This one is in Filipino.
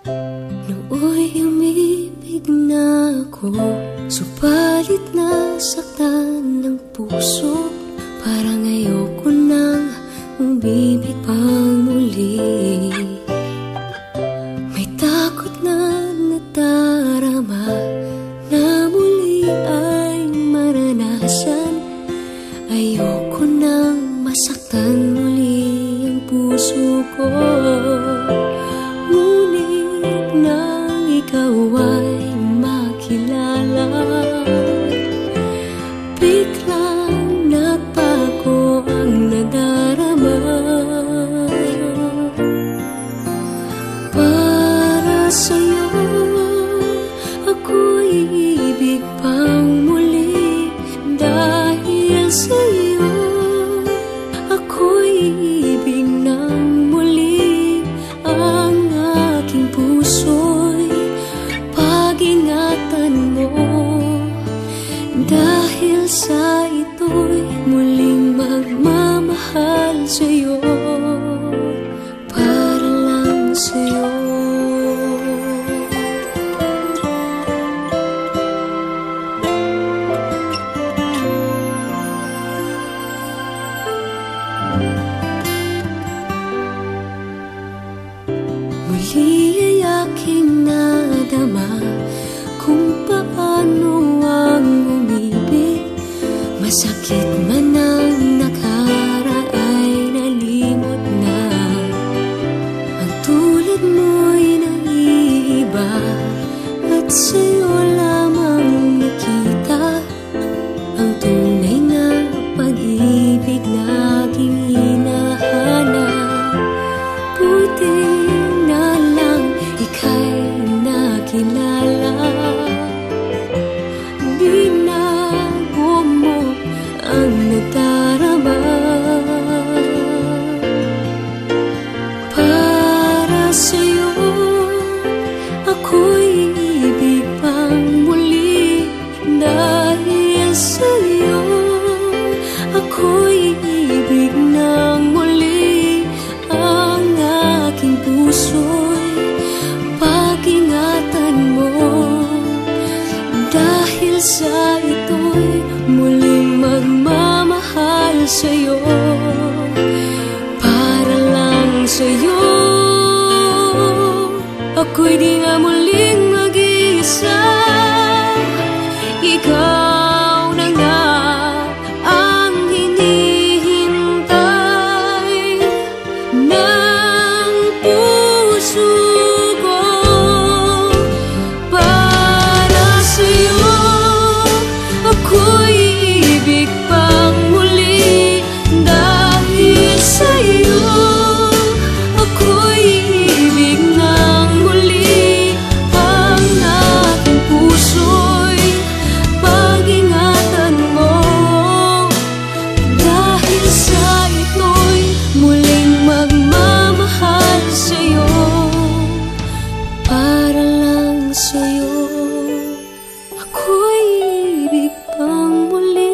Nooy umibig na ako, subalit nasaktan ng puso. Parang ayoko nang umibig pang muli. May takot na nadarama na muli ay maranasan. Ayoko nang masaktan muli ang puso ko. Ngunit nang ikaw ay makilala, biglang nagbago ang nadarama. Para sa'yo ako'y ibig pang muli. Dahil sa'yo ako'y ibig ng muli. Ang aking puso'y pag-ingatan mo. Dahil sa ito'y muling magmamahal sa'yo, para lang sa'yo. Muli ay aking nadama kung paano ang umibig. Masakit man ang nakaraan nalimot na. Ang tulad mo'y naiiba at sa'yo lamang nakita ang tunay na pag-ibig na aking hinahanap. Buti na lang ika'y nakilala. Binago mo ang nadarama. Para sa'yo ako'y ibig pang muli. Dahil sa'yo ako'y ibig ng muli. Ang aking puso'y pag-ingatan mo. Dahil sa ito'y muling magmamahal sa'yo, para lang sa'yo. Ako'y di na muling mag-iisa. Ikaw na nga ang hinihintay ng puso ko. Para sa'yo ako'y ibig pang muli. Dahil sa'yo ako'y ibig ng muli. Ang aking puso'y pag-ingatan mo. Dahil sa ito'y muling magmamahal sa'yo, para lang sa'yo. Ako'y ibig pang muli.